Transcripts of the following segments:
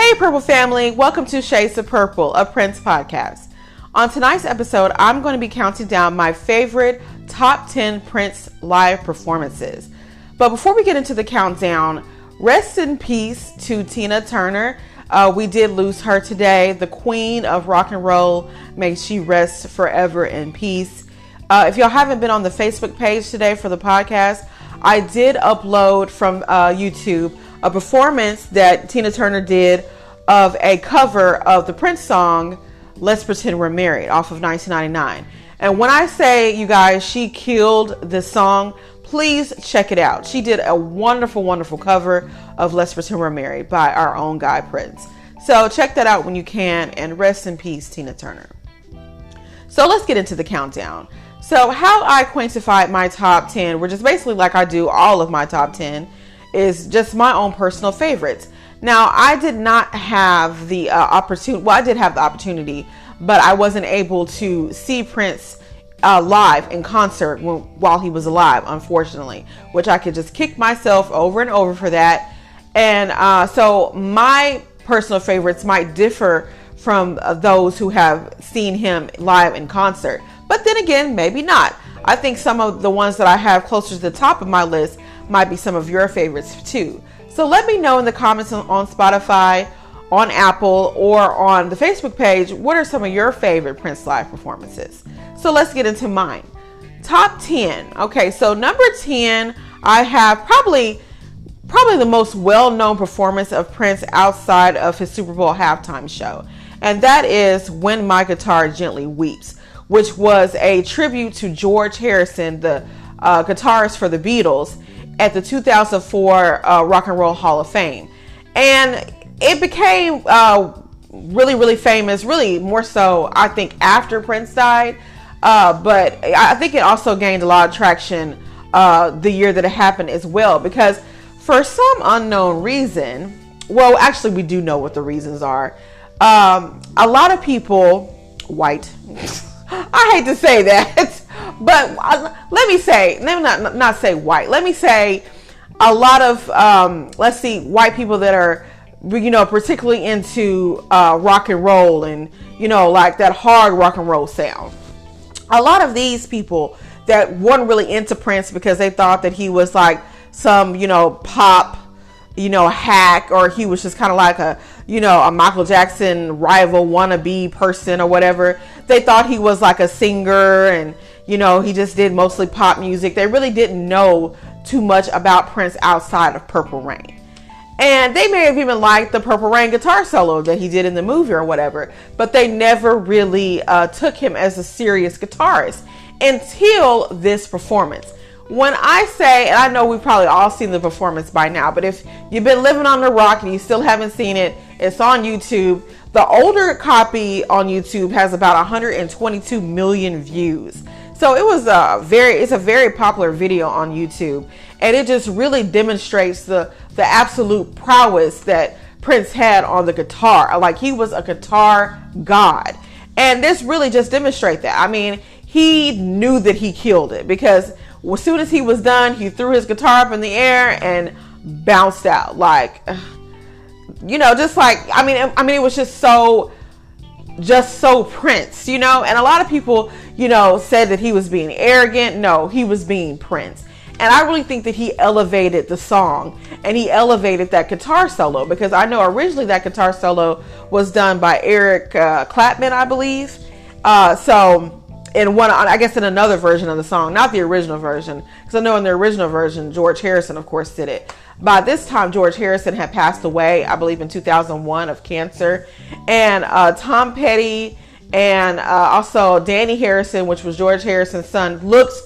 Hey Purple family, welcome to Shades of Purple, a Prince podcast. On tonight's episode, I'm going to be counting down my favorite top 10 Prince live performances. But before we get into the countdown, rest in peace to Tina Turner. We did lose her today, the queen of rock and roll. May she rest forever in peace. If y'all haven't been on the Facebook page today for the podcast, I did upload from YouTube a performance that Tina Turner did of a cover of the Prince song, Let's Pretend We're Married, off of 1999. And when I say, you guys, she killed this song, please check it out. She did a wonderful, wonderful cover of Let's Pretend We're Married by our own guy, Prince. So check that out when you can, and rest in peace, Tina Turner. So let's get into the countdown. So how I quantified my top 10, which is basically like I do all of my top 10, is just my own personal favorites. Now, I did not have the opportunity. Well, I did have the opportunity, but I wasn't able to see Prince live in concert while he was alive, unfortunately, which I could just kick myself over and over for that. And so my personal favorites might differ from those who have seen him live in concert. But then again, maybe not. I think some of the ones that I have closer to the top of my list might be some of your favorites too. So let me know in the comments on Spotify, on Apple, or on the Facebook page, what are some of your favorite Prince live performances? So let's get into mine. Top 10. Okay, so number 10, I have probably the most well-known performance of Prince outside of his Super Bowl halftime show. And that is When My Guitar Gently Weeps, which was a tribute to George Harrison, the guitarist for the Beatles, at the 2004 Rock and Roll Hall of Fame. And it became really, really famous, really more so, I think, after Prince died. But I think it also gained a lot of traction the year that it happened as well, because for some unknown reason, well, actually, we do know what the reasons are. A lot of people, white, I hate to say that, but let me not say white. Let me say a lot of, white people that are, particularly into rock and roll and, like that hard rock and roll sound. A lot of these people that weren't really into Prince because they thought that he was like some, pop, hack, or he was just kind of like a Michael Jackson rival wannabe person or whatever. They thought he was like a singer and, he just did mostly pop music. They really didn't know too much about Prince outside of Purple Rain. And they may have even liked the Purple Rain guitar solo that he did in the movie or whatever, but they never really took him as a serious guitarist until this performance. When I say, and I know we've probably all seen the performance by now, but if you've been living on the rock and you still haven't seen it, it's on YouTube. The older copy on YouTube has about 122 million views. So it's a very popular video on YouTube, and it just really demonstrates the absolute prowess that Prince had on the guitar. Like, he was a guitar god. And this really just demonstrates that. I mean, he knew that he killed it, because as soon as he was done, he threw his guitar up in the air and bounced out. Like, just like, I mean, it was just so Prince, and a lot of people, said that he was being arrogant. No, he was being Prince. And I really think that he elevated the song, and he elevated that guitar solo, because I know originally that guitar solo was done by Eric Clapton, I believe. In another version of the song, not the original version, because I know in the original version, George Harrison, of course, did it. By this time, George Harrison had passed away, I believe in 2001 of cancer. And Tom Petty and also Danny Harrison, which was George Harrison's son, looks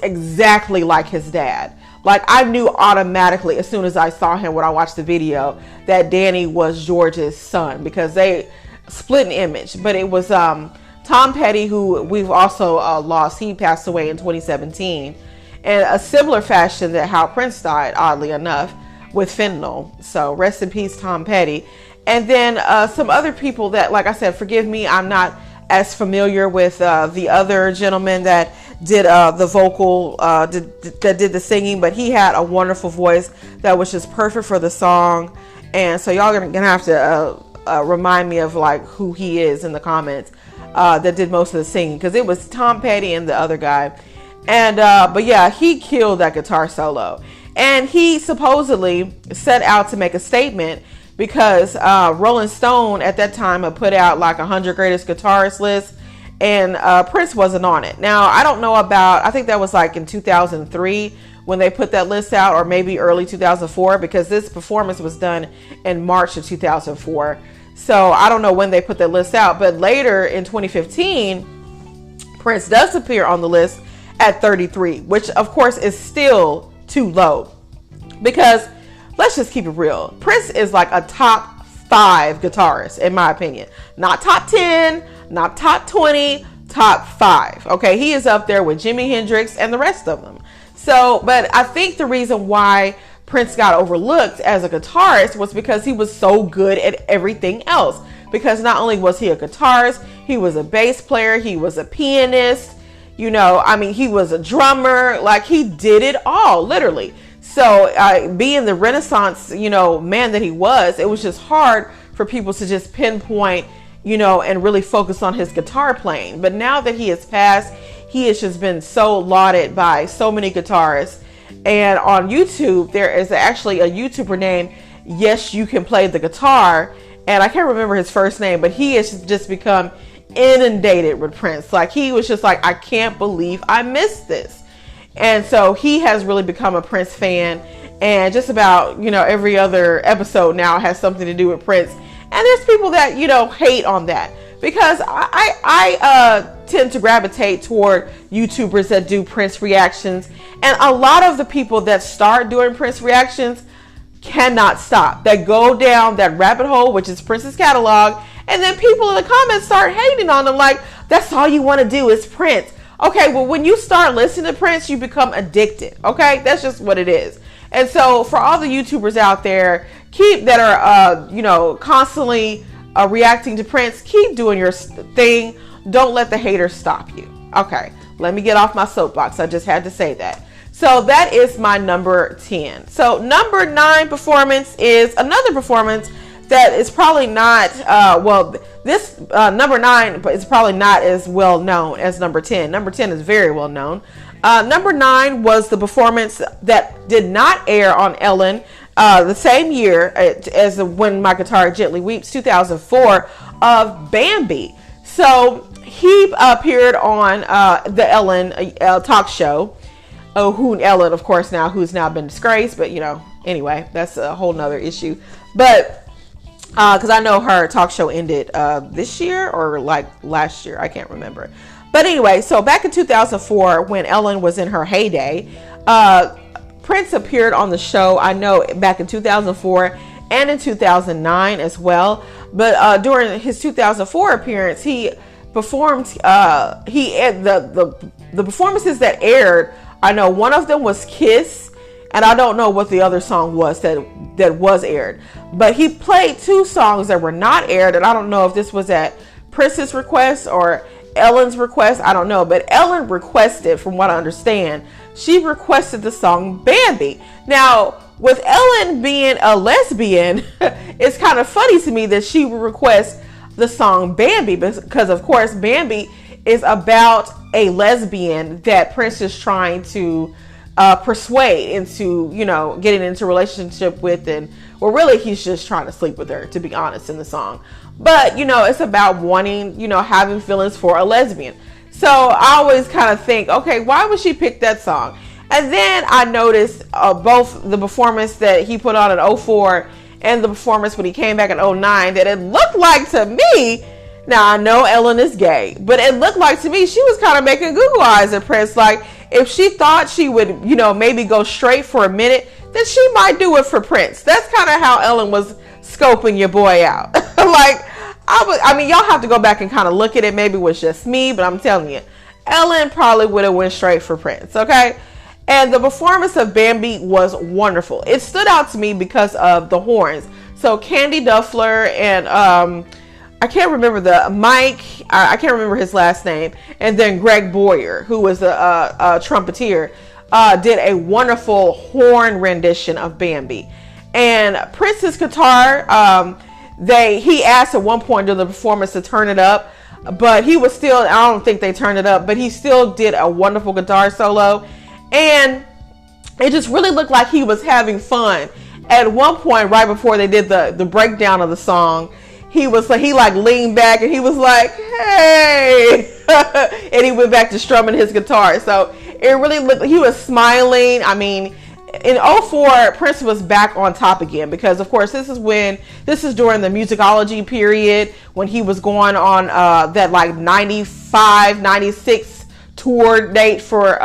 exactly like his dad. Like, I knew automatically as soon as I saw him when I watched the video that Danny was George's son, because they split an image. But it was Tom Petty, who we've also lost. He passed away in 2017. And a similar fashion that how Prince died, oddly enough, with fentanyl. So rest in peace, Tom Petty. And then some other people that, like I said, forgive me, I'm not as familiar with the other gentleman that did the vocal, that did the singing, but he had a wonderful voice that was just perfect for the song. And so y'all gonna have to remind me of like who he is in the comments that did most of the singing, because it was Tom Petty and the other guy. And but yeah, he killed that guitar solo. And he supposedly set out to make a statement, because Rolling Stone at that time had put out like 100 greatest guitarists list, and Prince wasn't on it. Now, I don't know about, I think that was like in 2003 when they put that list out, or maybe early 2004, because this performance was done in March of 2004. So I don't know when they put that list out, but later in 2015, Prince does appear on the list at 33, which of course is still too low, because let's just keep it real. Prince is like a top 5 guitarist, in my opinion. Not top 10, not top 20, top 5. Okay, he is up there with Jimi Hendrix and the rest of them. So, but I think the reason why Prince got overlooked as a guitarist was because he was so good at everything else. Because not only was he a guitarist, he was a bass player, he was a pianist, you know, I mean, he was a drummer, like he did it all, literally. So being the Renaissance, you know, man that he was, it was just hard for people to just pinpoint, you know, and really focus on his guitar playing. But now that he has passed, he has just been so lauded by so many guitarists. And on YouTube, there is actually a YouTuber named Yes You Can Play the Guitar, and I can't remember his first name, but he has just become inundated with Prince. Like, he was just like, I can't believe I missed this. And so he has really become a Prince fan, and just about, you know, every other episode now has something to do with Prince. And there's people that, you know, hate on that, because I tend to gravitate toward YouTubers that do Prince reactions, and a lot of the people that start doing Prince reactions cannot stop. They go down that rabbit hole, which is Prince's catalog, and then people in the comments start hating on them, like, that's all you want to do is Prince. Okay, well, when you start listening to Prince, you become addicted. Okay, that's just what it is. And so for all the YouTubers out there that are you know, constantly reacting to Prince, keep doing your thing. Don't let the haters stop you. Okay, let me get off my soapbox. I just had to say that. So that is my number 10. So number 9 performance is another performance that is probably not, well, this number 9 is probably not as well known as number 10. Number 10 is very well known. Number 9 was the performance that did not air on Ellen the same year as When My Guitar Gently Weeps, 2004, of Bambi. So he appeared on the Ellen talk show. Oh, who Ellen, of course, now, who's now been disgraced, but you know, anyway, that's a whole nother issue. But because I know her talk show ended this year or like last year, I can't remember. But anyway, so back in 2004, when Ellen was in her heyday, Prince appeared on the show, I know, back in 2004 and in 2009 as well. But during his 2004 appearance, he performed, the performances that aired, I know one of them was Kiss, and I don't know what the other song was that was aired. But he played 2 songs that were not aired, and I don't know if this was at Prince's request or Ellen's request, I don't know. But Ellen requested, from what I understand, she requested the song Bambi. Now, with Ellen being a lesbian, it's kind of funny to me that she would request the song Bambi, because of course Bambi is about a lesbian that Prince is trying to persuade into, you know, getting into a relationship with, and well, really he's just trying to sleep with her, to be honest, in the song. But you know, it's about wanting, you know, having feelings for a lesbian. So I always kind of think, okay, why would she pick that song? And then I noticed both the performance that he put on in 2004 and the performance when he came back in 2009, that it looked like to me, now I know Ellen is gay, but it looked like to me she was kind of making Google eyes at Prince. Like, if she thought she would, you know, maybe go straight for a minute, then she might do it for Prince. That's kind of how Ellen was scoping your boy out. Like, I mean, y'all have to go back and kind of look at it. Maybe it was just me, but I'm telling you, Ellen probably would have went straight for Prince, okay? And the performance of Bambi was wonderful. It stood out to me because of the horns. So Candy Duffler and I can't remember I can't remember his last name, and then Greg Boyer, who was a trumpeter, did a wonderful horn rendition of Bambi. And Prince's guitar, he asked at one point during the performance to turn it up, but he was still, I don't think they turned it up, but he still did a wonderful guitar solo. And it just really looked like he was having fun. At one point, right before they did the breakdown of the song, he leaned back and he was like, hey, and he went back to strumming his guitar. So it really looked, he was smiling. I mean, in 2004, Prince was back on top again, because of course this is during the Musicology period, when he was going on that like 95, 96 tour date for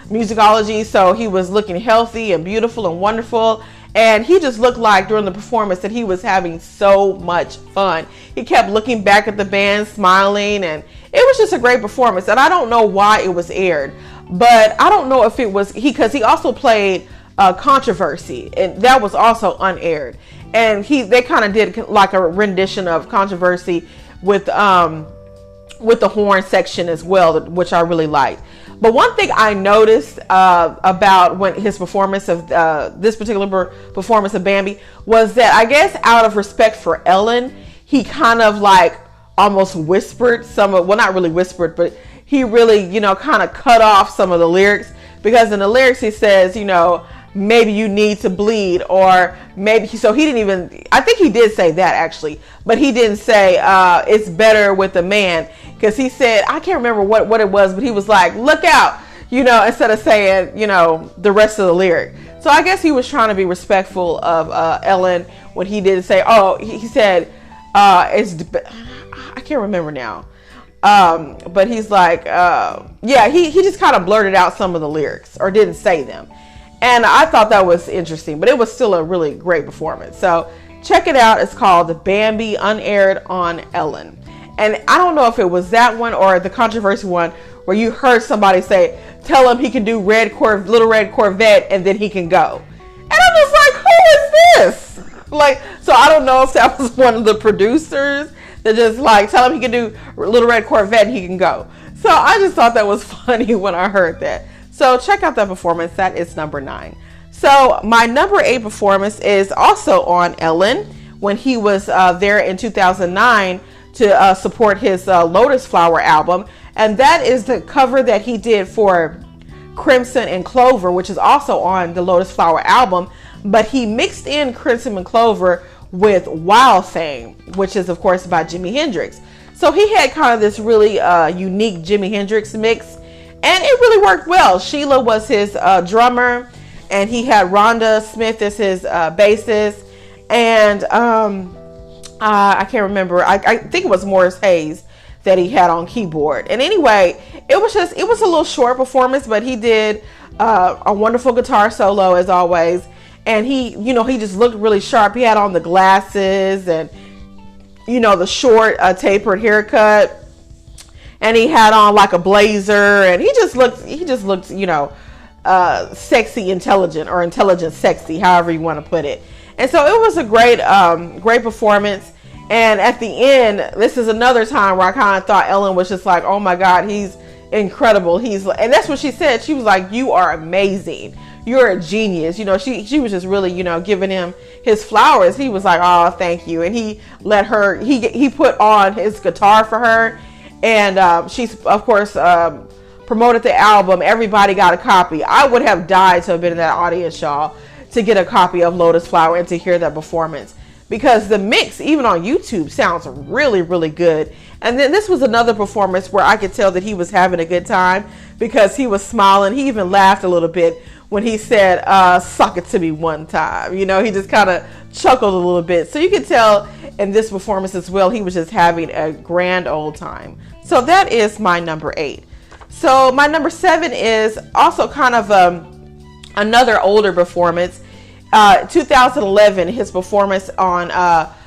Musicology. So he was looking healthy and beautiful and wonderful. And he just looked like during the performance that he was having so much fun. He kept looking back at the band, smiling, and it was just a great performance. And I don't know why it was aired, but I don't know if it was because he also played Controversy, and that was also unaired. And they kind of did like a rendition of Controversy with the horn section as well, which I really liked. But one thing I noticed about his performance of this particular performance of Bambi was that, I guess out of respect for Ellen, he kind of like almost whispered not really whispered, but he really, kind of cut off some of the lyrics, because in the lyrics he says, maybe you need to bleed, or maybe, so he didn't even, I think he did say that actually, but he didn't say it's better with a man, because he said, I can't remember what it was, but he was like, look out, instead of saying, the rest of the lyric. So I guess he was trying to be respectful of Ellen when he didn't say, he said, I can't remember now. But he's like, he just kind of blurted out some of the lyrics, or didn't say them. And I thought that was interesting, but it was still a really great performance. So check it out. It's called Bambi, unaired on Ellen. And I don't know if it was that one or the Controversy one where you heard somebody say, tell him he can do Little Red Corvette and then he can go. And I'm just like, who is this? Like, so I don't know if that was one of the producers that just like, tell him he can do Little Red Corvette and he can go. So I just thought that was funny when I heard that. So check out that performance. That is number 9. So my number 8 performance is also on Ellen, when he was there in 2009 to support his Lotus Flower album. And that is the cover that he did for Crimson and Clover, which is also on the Lotus Flower album. But he mixed in Crimson and Clover with Wild Thing, which is of course by Jimi Hendrix. So he had kind of this really unique Jimi Hendrix mix, and it really worked well. Sheila was his drummer, and he had Rhonda Smith as his bassist, and I can't remember. I think it was Morris Hayes that he had on keyboard. And anyway, it was a little short performance, but he did a wonderful guitar solo as always. And he just looked really sharp. He had on the glasses and, the short tapered haircut. And he had on like a blazer, and he just looked, sexy, intelligent, or intelligent, sexy, however you want to put it. And so it was a great performance. And at the end, this is another time where I kind of thought Ellen was just like, oh my God, he's incredible. And that's what she said. She was like, you are amazing. You're a genius. She was just really, giving him his flowers. He was like, oh, thank you. And he let her, he put on his guitar for her. And she's, of course, promoted the album. Everybody got a copy. I would have died to have been in that audience, y'all, to get a copy of Lotus Flower and to hear that performance. Because the mix, even on YouTube, sounds really, really good. And then this was another performance where I could tell that he was having a good time, because he was smiling. He even laughed a little bit when he said, suck it to me one time. He just kind of chuckled a little bit. So you could tell in this performance as well, he was just having a grand old time. So that is my number 8. So my number 7 is also kind of another older performance. 2011, his performance on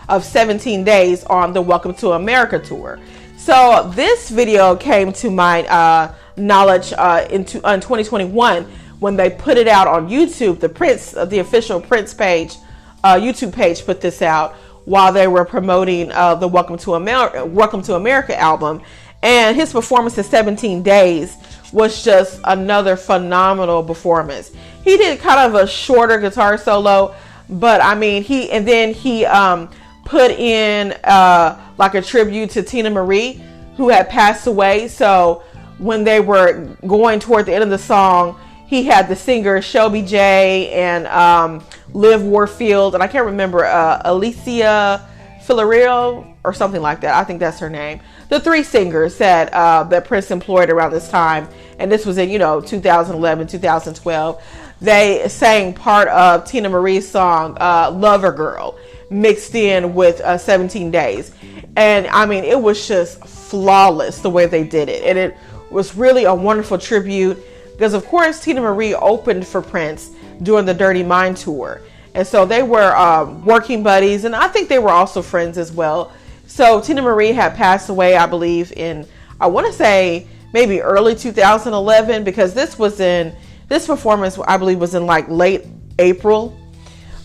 of 17 Days on the Welcome to America tour. So this video came to my knowledge in 2021 when they put it out on YouTube. The official Prince page, YouTube page, put this out while they were promoting the Welcome to America album. And his performance in 17 Days was just another phenomenal performance. He did kind of a shorter guitar solo, But I mean, he put in like a tribute to Tina Marie, who had passed away. So when they were going toward the end of the song, he had the singer Shelby J and Liv Warfield, and I can't remember, Alicia Filario or something like that. I think that's her name. The three singers that Prince employed around this time, and this was in 2011, 2012. They sang part of Tina Marie's song "Lover Girl" mixed in with 17 Days, and I mean it was just flawless the way they did it, and it was really a wonderful tribute because of course Tina Marie opened for Prince during the Dirty Mind tour, and so they were working buddies, and I think they were also friends as well. So Tina Marie had passed away, I believe, in, I want to say maybe early 2011, because this performance, I believe, was in like late April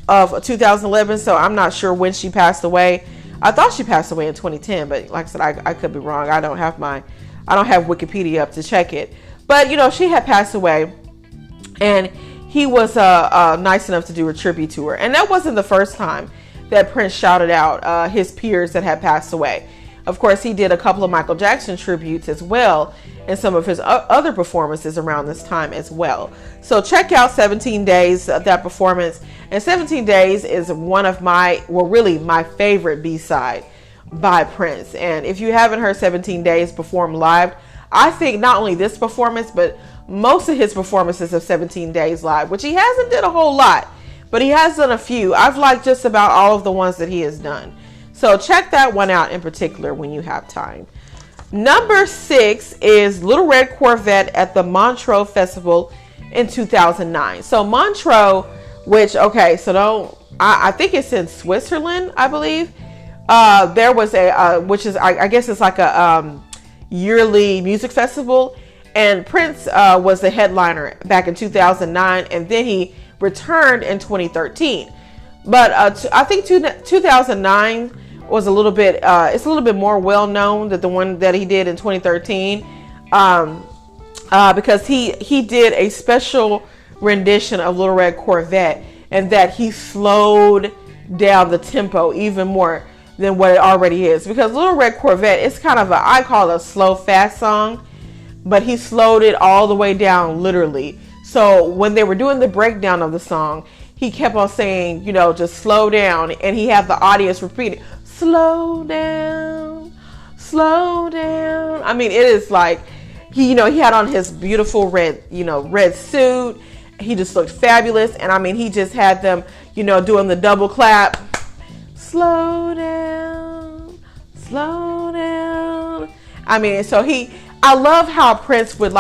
of 2011. So I'm not sure when she passed away. I thought she passed away in 2010, but like I said, I could be wrong. I don't have Wikipedia up to check it. But she had passed away, and he was nice enough to do a tribute to her. And that wasn't the first time that Prince shouted out his peers that had passed away. Of course, he did a couple of Michael Jackson tributes as well, and some of his other performances around this time as well. So check out 17 Days, that performance. And 17 Days is one of really my favorite B-side by Prince. And if you haven't heard 17 Days performed live, I think not only this performance, but most of his performances of 17 Days live, which he hasn't did a whole lot, but he has done a few. I've liked just about all of the ones that he has done. So check that one out in particular when you have time. Number 6 is Little Red Corvette at the Montreux Festival in 2009. So Montreux, which, okay, so I think it's in Switzerland, I believe. There was which is, I guess it's like a yearly music festival. And Prince was the headliner back in 2009, and then he returned in 2013. But I think 2009 was a little bit, it's a little bit more well known than the one that he did in 2013, because he did a special rendition of Little Red Corvette, and that he slowed down the tempo even more than what it already is. Because Little Red Corvette is kind of I call it a slow fast song, but he slowed it all the way down literally. So when they were doing the breakdown of the song, he kept on saying, just slow down, and he had the audience repeat it, slow down, slow down. I mean, it is like he had on his beautiful red suit. He just looked fabulous, and I mean, he just had them, doing the double clap, slow down, slow down. I mean, so I love how Prince would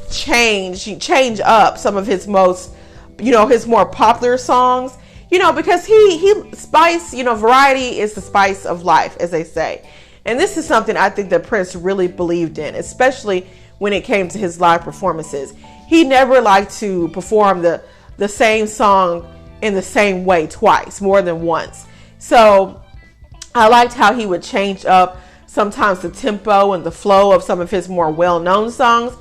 change up some of his most, his more popular songs, because he spice, variety is the spice of life, as they say. And this is something I think that Prince really believed in, especially when it came to his live performances. He never liked to perform the same song in the same way twice, more than once. So I liked how he would change up sometimes the tempo and the flow of some of his more well-known songs.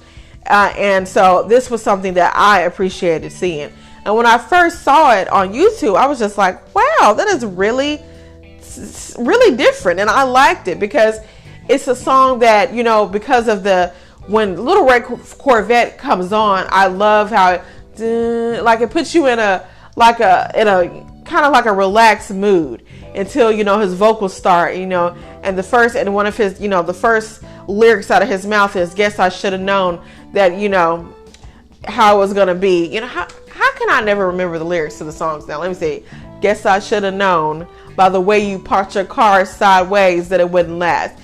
And so this was something that I appreciated seeing. And when I first saw it on YouTube, I was just like, wow, that is really, really different. And I liked it because it's a song that, because of when Little Red Corvette comes on, I love how it puts you in a kind of like a relaxed mood until, his vocals start, and one of his, the first lyrics out of his mouth is, guess I should have known that, how it was going to be. How can I never remember the lyrics to the songs now? Let me see. Guess I should have known by the way you parked your car sideways that it wouldn't last.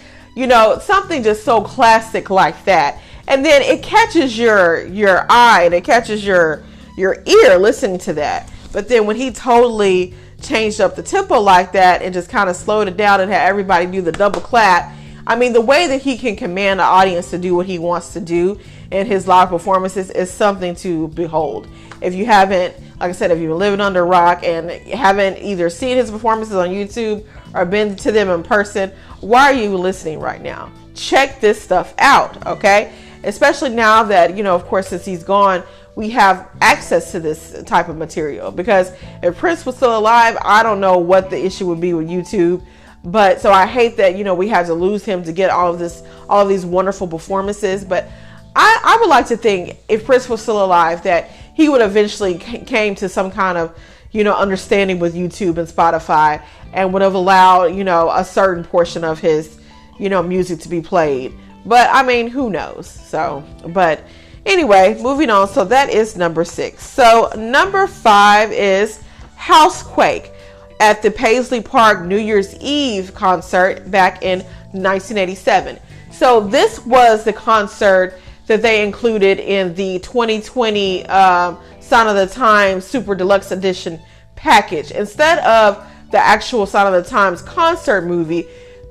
Something just so classic like that. And then it catches your eye and it catches your ear listening to that. But then when he totally changed up the tempo like that and just kind of slowed it down and had everybody do the double clap, I mean, the way that he can command the audience to do what he wants to do in his live performances is something to behold. If you haven't, like I said, if you've been living under a rock and haven't either seen his performances on YouTube or been to them in person, why are you listening right now? Check this stuff out, okay? Especially now that, of course, since he's gone, we have access to this type of material. Because if Prince was still alive, I don't know what the issue would be with YouTube. But so I hate that, we had to lose him to get all of these wonderful performances. But I would like to think if Prince was still alive that he would eventually came to some kind of, understanding with YouTube and Spotify, and would have allowed, a certain portion of his, music to be played. But I mean, who knows? So, but anyway, moving on. So that is number 6. So number 5 is Housequake at the Paisley Park New Year's Eve concert back in 1987. So this was the concert that they included in the 2020 Sign of the Times Super Deluxe Edition package. Instead of the actual Sign of the Times concert movie,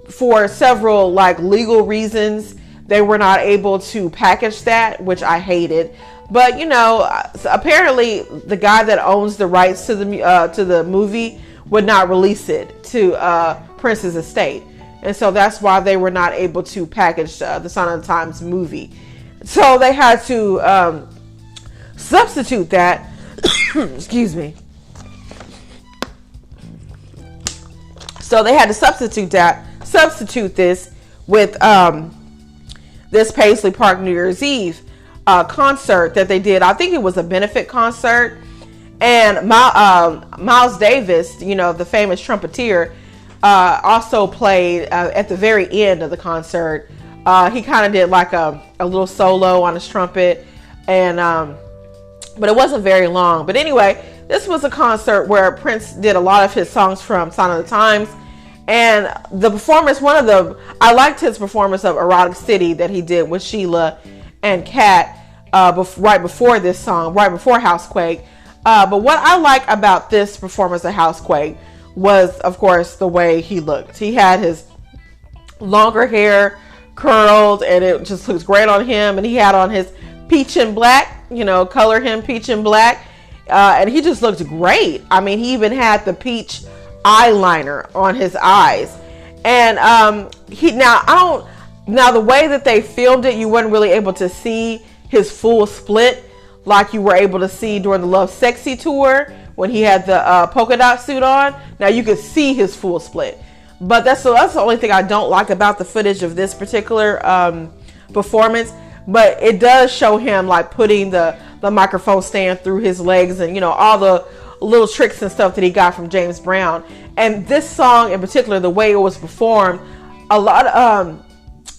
for several legal reasons, they were not able to package that, which I hated. But apparently the guy that owns the rights to the movie would not release it to Prince's estate, and so that's why they were not able to package the Sign of the Times movie. So they had to substitute that. Excuse me. So they had to substitute this with this Paisley Park New Year's Eve concert that they did. I think it was a benefit concert. And Miles Davis, the famous trumpeter, also played at the very end of the concert. He kind of did like a little solo on his trumpet, and but it wasn't very long. But anyway, this was a concert where Prince did a lot of his songs from Sign of the Times. And the performance, I liked his performance of Erotic City that he did with Sheila and Kat right before this song, right before Housequake. But what I like about this performance of Housequake was, of course, the way he looked. He had his longer hair curled, and it just looks great on him. And he had on his peach and black, color him peach and black. And he just looked great. I mean, he even had the peach eyeliner on his eyes. And now the way that they filmed it, you weren't really able to see his full split like you were able to see during the Love Sexy tour when he had the polka dot suit on. Now you could see his full split. But that's the only thing I don't like about the footage of this particular performance. But it does show him putting the microphone stand through his legs, and all the little tricks and stuff that he got from James Brown. And this song in particular, the way it was performed, a lot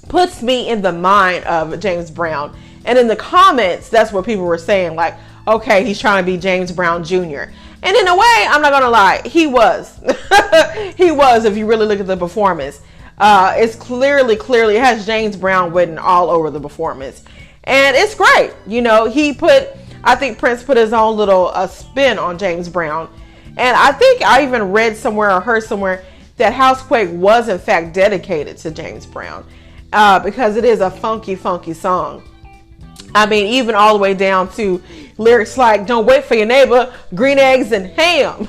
puts me in the mind of James Brown. And in the comments, that's what people were saying, okay, he's trying to be James Brown Jr. And in a way, I'm not gonna lie, he was. He was, if you really look at the performance. It's clearly, it has James Brown written all over the performance. And it's great. I think Prince put his own little spin on James Brown. And I think I even read somewhere or heard somewhere that Housequake was in fact dedicated to James Brown. Because it is a funky, funky song. I mean, even all the way down to lyrics like, don't wait for your neighbor, green eggs and ham.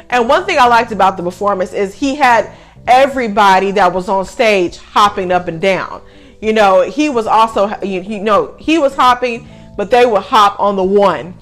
And one thing I liked about the performance is he had everybody that was on stage hopping up and down. He was also, he was hopping, but they would hop on the one,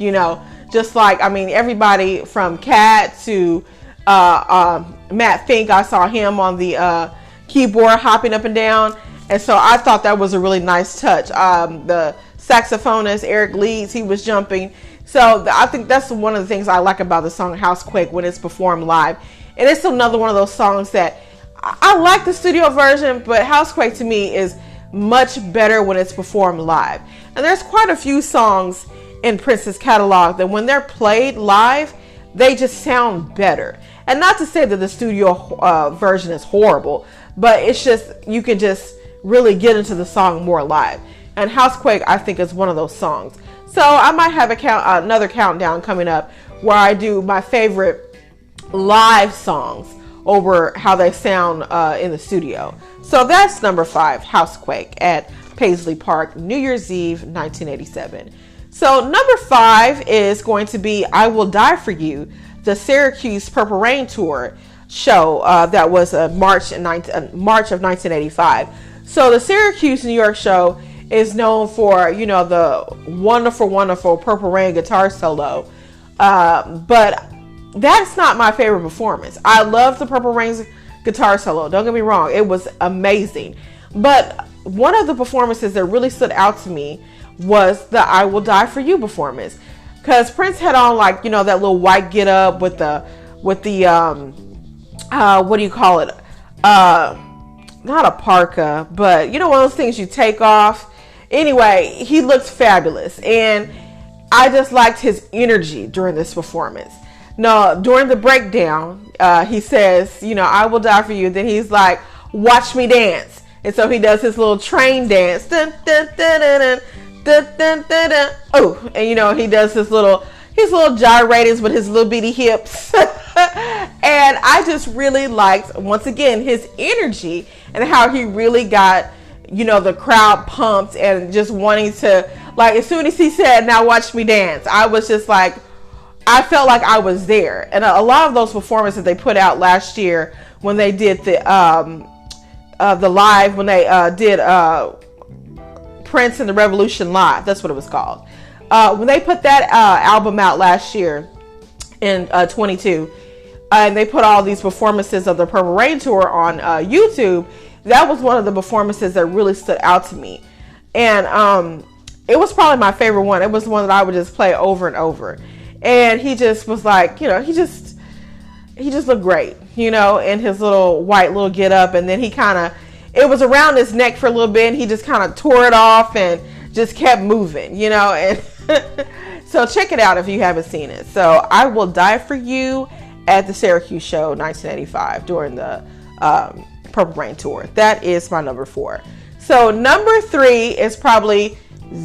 just everybody from Kat to Matt Fink. I saw him on the keyboard hopping up and down. And so I thought that was a really nice touch. The saxophonist Eric Leeds, he was jumping. So I think that's one of the things I like about the song Housequake when it's performed live. And it's another one of those songs that I like the studio version, but Housequake to me is much better when it's performed live. And there's quite a few songs in Prince's catalog that when they're played live, they just sound better. And not to say that the studio version is horrible, but it's just, you can just really get into the song more live. And Housequake, I think, is one of those songs. So I might have another countdown coming up where I do my favorite live songs over how they sound in the studio. So that's number 5, Housequake at Paisley Park, New Year's Eve, 1987. So number 5 is going to be I Will Die For You, the Syracuse Purple Rain Tour show that was March of 1985. So the Syracuse, New York show is known for, the wonderful Purple Rain guitar solo. But that's not my favorite performance. I love the Purple Rain's guitar solo. Don't get me wrong. It was amazing. But one of the performances that really stood out to me was the I Will Die For You performance. Because Prince had on that little white get up with the what do you call it? Not a parka, but one of those things you take off. Anyway, he looked fabulous. And I just liked his energy during this performance. No, during the breakdown, he says, I will die for you. Then he's like, watch me dance. And so he does his little train dance. Dun, dun, dun, dun, dun, dun, dun, dun, dun. Oh, and he does his little gyrators with his little bitty hips. And I just really liked, once again, his energy and how he really got, the crowd pumped and just wanting to, as soon as he said, now watch me dance, I was just like, I felt like I was there. And a lot of those performances they put out last year when they did the live, when they did Prince and the Revolution Live, that's what it was called. When they put that album out last year in 22, and they put all these performances of the Purple Rain tour on YouTube, that was one of the performances that really stood out to me. And it was probably my favorite one. It was the one that I would just play over and over. And he just was like, he just looked great, in his little white little get up. And then it was around his neck for a little bit, and he just kind of tore it off and just kept moving, and so check it out if you haven't seen it. So I Will Die For You at the Syracuse Show 1985 during the Purple Rain tour. That is my number 4. So number 3 is probably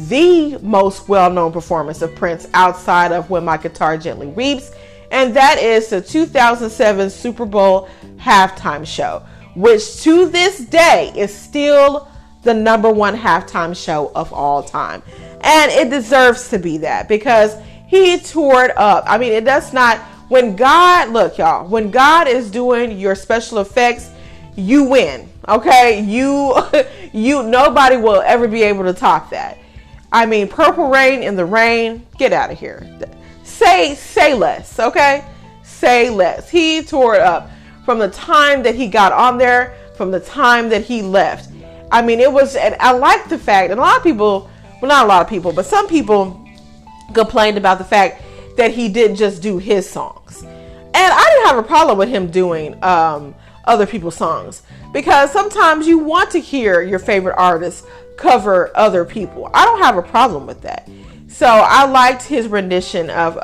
the most well-known performance of Prince outside of When My Guitar Gently Weeps, and that is the 2007 Super Bowl halftime show, which to this day is still the number 1 halftime show of all time. And it deserves to be that because he toured up. I mean, it does not, when God is doing your special effects, you win. Okay? You nobody will ever be able to top that. I mean, Purple Rain in the Rain, get out of here. Say less, okay? Say less. He tore it up from the time that he got on there, from the time that he left. I mean, and I like the fact, and a lot of people, well, not a lot of people, but some people complained about the fact that he didn't just do his songs. And I didn't have a problem with him doing other people's songs, because sometimes you want to hear your favorite artists cover other people. I don't have a problem with that. So I liked his rendition of,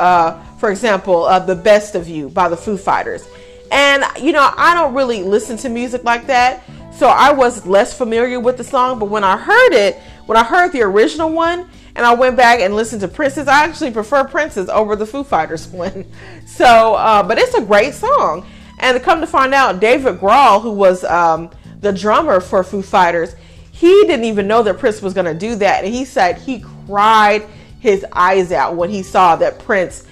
for example, The Best of You by the Foo Fighters. And, I don't really listen to music like that, so I was less familiar with the song. But when I heard the original one, and I went back and listened to Prince's, I actually prefer Prince's over the Foo Fighters one. So, but it's a great song. And to come to find out, David Grohl, who was the drummer for Foo Fighters, he didn't even know that Prince was going to do that. And he said he cried his eyes out when he saw that Prince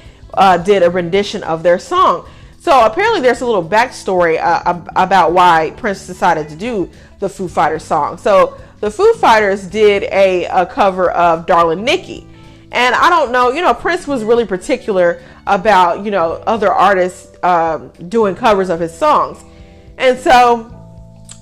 did a rendition of their song. So apparently there's a little backstory about why Prince decided to do the Foo Fighters song. So the Foo Fighters did a cover of Darling Nikki. And I don't know, Prince was really particular about, other artists doing covers of his songs. And so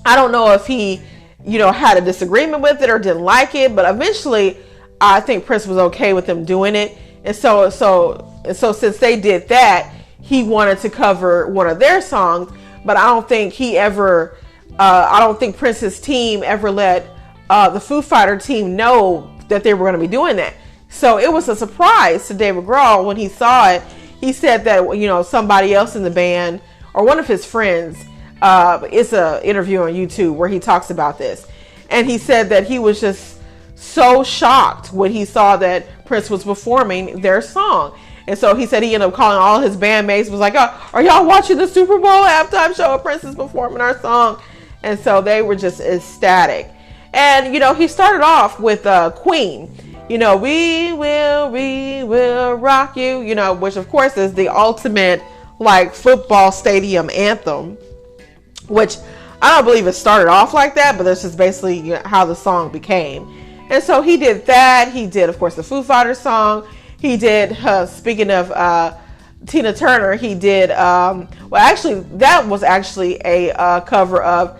I don't know if he, had a disagreement with it or didn't like it, but eventually I think Prince was okay with them doing it. And so since they did that, he wanted to cover one of their songs, but I don't think Prince's team ever let the Foo Fighter team know that they were going to be doing that. So it was a surprise to David Grohl when he saw it. He said that, somebody else in the band or one of his friends, it's an interview on YouTube where he talks about this. And he said that he was just so shocked when he saw that Prince was performing their song. And so he said he ended up calling all his bandmates, was like, oh, are y'all watching the Super Bowl halftime show? Prince is performing our song. And so they were just ecstatic. And, he started off with Queen. We will rock you, which of course is the ultimate football stadium anthem, which I don't believe it started off like that, but this is basically how the song became. And so he did that. He did, of course, the Foo Fighters song. He did, speaking of Tina Turner, he did, that was actually a cover of,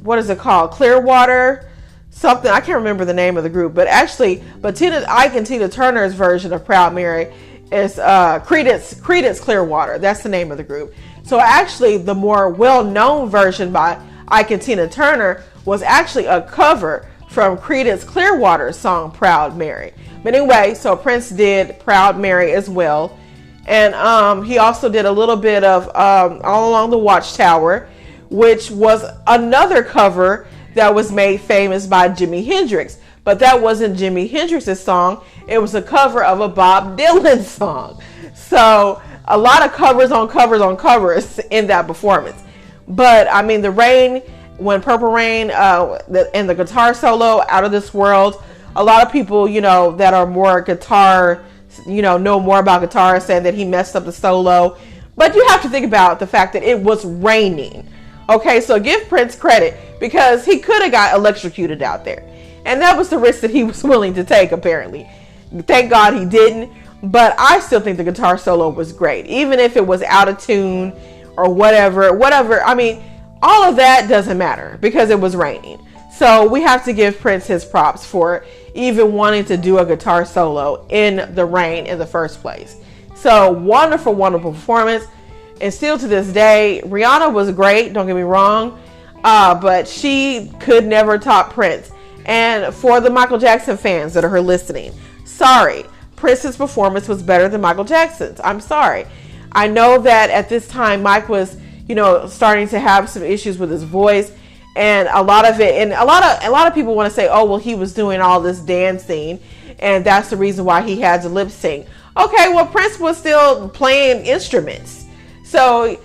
what is it called? Clearwater something. I can't remember the name of the group, but Ike and Tina Turner's version of Proud Mary is Creedence Clearwater. That's the name of the group. So actually the more well-known version by Ike and Tina Turner was actually a cover from Creedence Clearwater's song Proud Mary. But anyway, so Prince did Proud Mary as well. And he also did a little bit of All Along the Watchtower, which was another cover that was made famous by Jimi Hendrix. But that wasn't Jimi Hendrix's song. It was a cover of a Bob Dylan song. So a lot of covers on covers on covers in that performance. But I mean, when Purple Rain and the guitar solo, out of this world. A lot of people, that are more guitar, know more about guitar, saying that he messed up the solo. But you have to think about the fact that it was raining. Okay, so give Prince credit, because he could have got electrocuted out there. And that was the risk that he was willing to take, apparently. Thank God he didn't. But I still think the guitar solo was great. Even if it was out of tune or whatever. I mean, all of that doesn't matter because it was raining. So we have to give Prince his props for even wanting to do a guitar solo in the rain in the first place. So wonderful, wonderful performance. And still to this day, Rihanna was great, don't get me wrong, but she could never top Prince. And for the Michael Jackson fans that are listening, sorry, Prince's performance was better than Michael Jackson's. I'm sorry. I know that at this time Mike was, starting to have some issues with his voice, and a lot of people want to say, oh, well, he was doing all this dancing, and that's the reason why he had to lip sync. Okay, well, Prince was still playing instruments. So,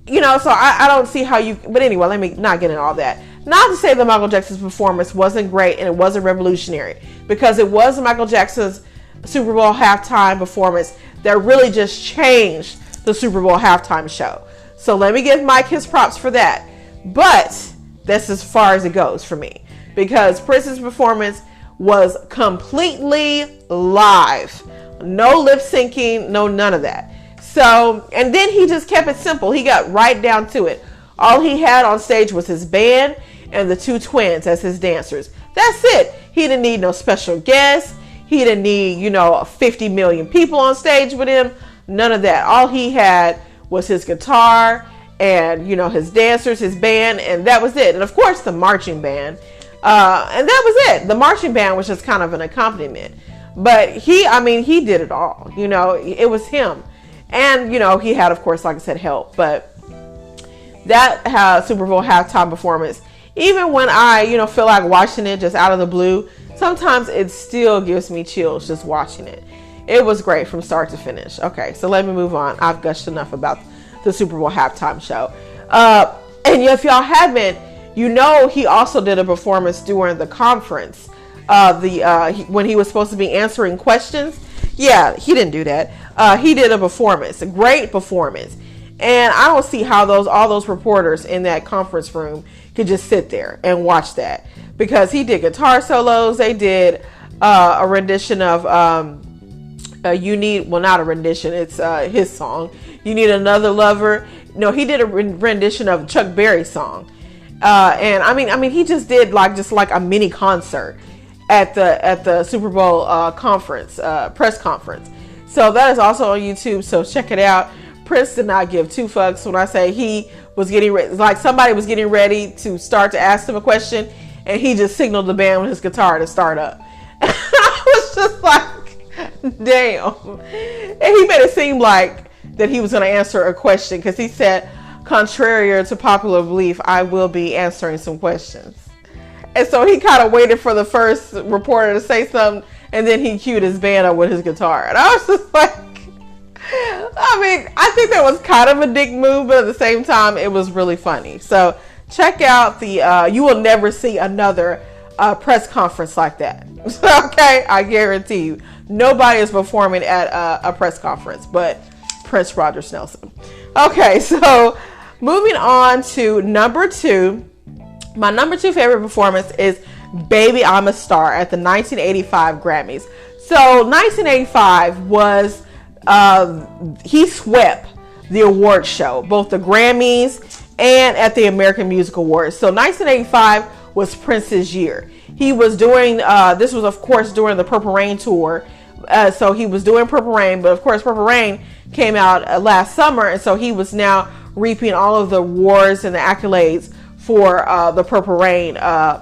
so I don't see how you, but anyway, let me not get into all that. Not to say that Michael Jackson's performance wasn't great and it wasn't revolutionary, because it was Michael Jackson's Super Bowl halftime performance that really just changed the Super Bowl halftime show. So let me give Mike his props for that. But that's as far as it goes for me, because Prince's performance was completely live. No lip syncing, no none of that. So, and then he just kept it simple. He got right down to it. All he had on stage was his band and the two twins as his dancers. That's it. He didn't need no special guests. He didn't need, 50 million people on stage with him. None of that. All he had was his guitar and, his dancers, his band, and that was it. And of course, the marching band. And that was it. The marching band was just kind of an accompaniment. But he did it all. It was him. And, he had, of course, like I said, help. But that Super Bowl halftime performance, even when I, feel like watching it just out of the blue, sometimes it still gives me chills just watching it. It was great from start to finish. Okay, so let me move on. I've gushed enough about the Super Bowl halftime show. And if y'all haven't, he also did a performance during the conference. When he was supposed to be answering questions. Yeah, he didn't do that. He did a performance, a great performance. And I don't see how all those reporters in that conference room could just sit there and watch that, because he did guitar solos. They did a rendition of not a rendition, it's his song, You Need Another Lover. No, he did a rendition of Chuck Berry's song. And I mean he just did like a mini concert at the Super Bowl conference, press conference. So that is also on YouTube, so check it out. Prince did not give two fucks when I say he was getting ready, like somebody was getting ready to start to ask him a question, and he just signaled the band with his guitar to start up. And I was just like, damn. And he made it seem like that he was going to answer a question, because he said, contrary to popular belief, I will be answering some questions. And so he kind of waited for the first reporter to say something, and then he cued his band up with his guitar. And I was just like, I think that was kind of a dick move, but at the same time, it was really funny. So check out you will never see another press conference like that. Okay, I guarantee you. Nobody is performing at a press conference but Prince Rogers Nelson. Okay, so moving on to number 2. My number 2 favorite performance is Baby I'm a Star at the 1985 Grammys. So 1985 was, he swept the award show, both the Grammys and at the American Music Awards. So 1985 was Prince's year. He was doing, this was of course during the Purple Rain tour. So he was doing Purple Rain, but of course Purple Rain came out last summer. And so he was now reaping all of the awards and the accolades for the Purple Rain,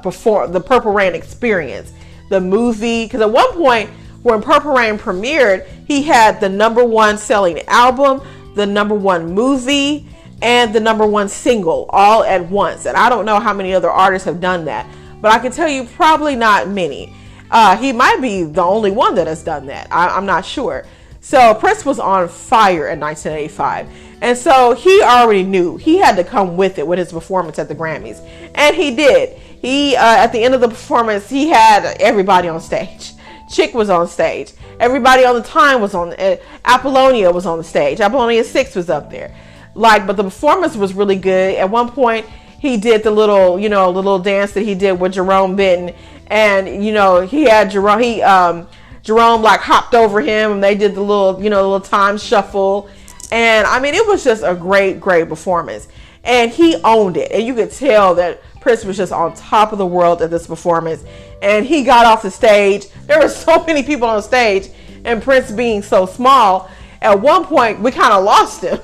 before the Purple Rain experience, the movie. Because at one point when Purple Rain premiered, he had the #1 selling album, the #1 movie, and the #1 single all at once. And I don't know how many other artists have done that, but I can tell you probably not many. He might be the only one that has done that. I'm not sure. So Prince was on fire in 1985. And so he already knew he had to come with it with his performance at the Grammys. And he did. He, at the end of the performance, he had everybody on stage. Chick was on stage. Everybody on the time was on, Apollonia was on the stage. Apollonia 6 was up there. But the performance was really good. At one point, he did the little, little dance that he did with Jerome Benton. And, he had Jerome, Jerome hopped over him and they did the little time shuffle. And I mean, it was just a great performance. And he owned it. And you could tell that Prince was just on top of the world at this performance. And he got off the stage. There were so many people on stage. And Prince being so small, at one point we kind of lost him.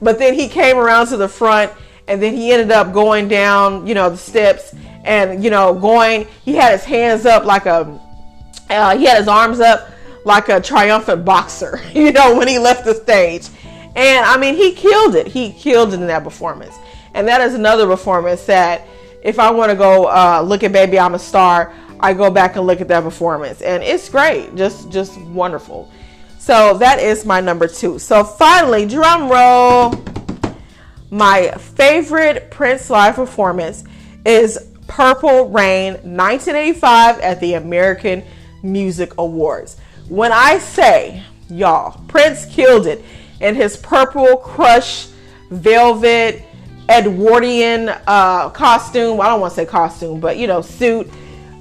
But then he came around to the front. And then he ended up going down, the steps. And, he had his hands up he had his arms up like a triumphant boxer, when he left the stage. And I mean, he killed it. He killed it in that performance. And that is another performance that if I want to go look at Baby I'm a Star, I go back and look at that performance. And it's great. Just wonderful. So that is my #2. So finally, drum roll. My favorite Prince live performance is Purple Rain 1985 at the American Music Awards. When I say, y'all, Prince killed it in his purple crush velvet Edwardian costume. I don't want to say costume, but suit.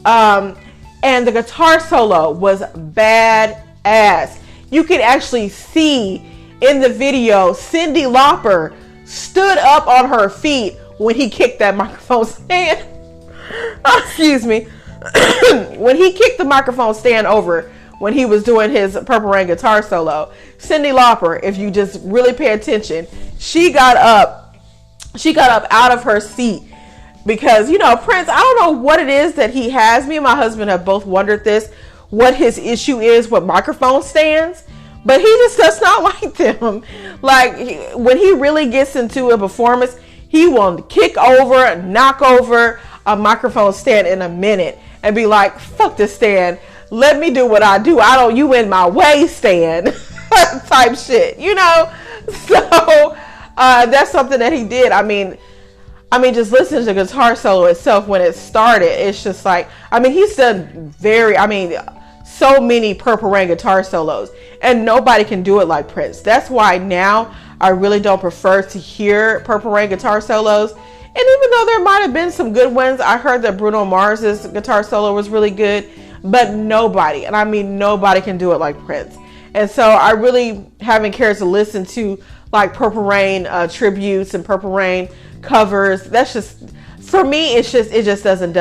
And the guitar solo was badass. You could actually see in the video Cyndi Lauper stood up on her feet when he kicked that microphone stand. Excuse me. When he kicked the microphone stand over when he was doing his Purple Rain guitar solo, Cyndi Lauper, if you just really pay attention, she got up out of her seat because, Prince, I don't know what it is that he has. Me and my husband have both wondered this, what his issue is with microphone stands, but he just does not like them. When he really gets into a performance, he will kick over, knock over a microphone stand in a minute and be like, fuck this stand. Let me do what I do. You in my way stand type shit, So that's something that he did. I mean, just listening to the guitar solo itself when it started, it's just he's done so many Purple Rain guitar solos and nobody can do it like Prince. That's why now I really don't prefer to hear Purple Rain guitar solos. And even though there might have been some good ones, I heard that Bruno Mars's guitar solo was really good, but nobody, and I mean nobody, can do it like Prince. And so I really haven't cared to listen to Purple Rain tributes and Purple Rain covers. That's just, for me, it just doesn't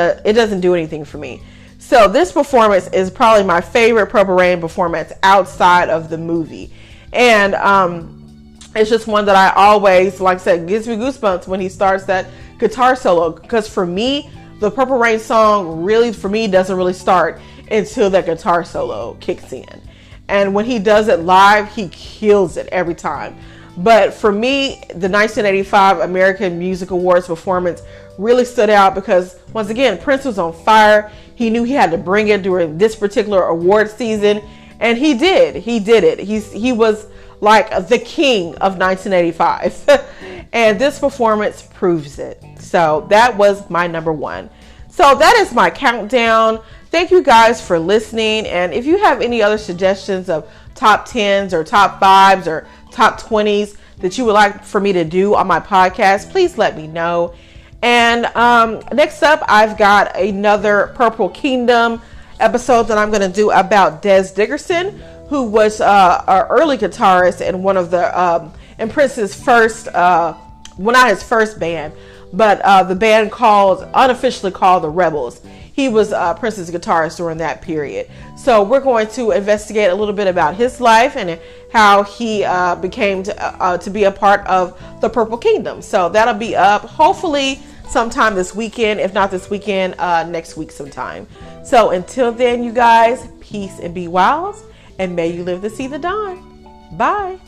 do anything for me. So this performance is probably my favorite Purple Rain performance outside of the movie. And it's just one that I always, like I said, gives me goosebumps when he starts that guitar solo. Because for me, the Purple Rain song really, for me, doesn't really start until that guitar solo kicks in. And when he does it live, he kills it every time. But for me, the 1985 American Music Awards performance really stood out because, once again, Prince was on fire. He knew he had to bring it during this particular award season. And he did. He did it. He was like the king of 1985. And this performance proves it. So that was my #1. So that is my countdown. Thank you guys for listening. And if you have any other suggestions of top 10s or top 5s or top 20s that you would like for me to do on my podcast, please let me know. And next up, I've got another Purple Kingdom episode that I'm going to do about Dez Dickerson, who was an early guitarist in one of the in Prince's first, well, not his first band, but the band unofficially called the Rebels. He was Prince's guitarist during that period. So we're going to investigate a little bit about his life and how he became to be a part of the Purple Kingdom. So that'll be up hopefully sometime this weekend. If not this weekend, next week sometime. So until then, you guys, peace and be wild, and may you live to see the dawn. Bye.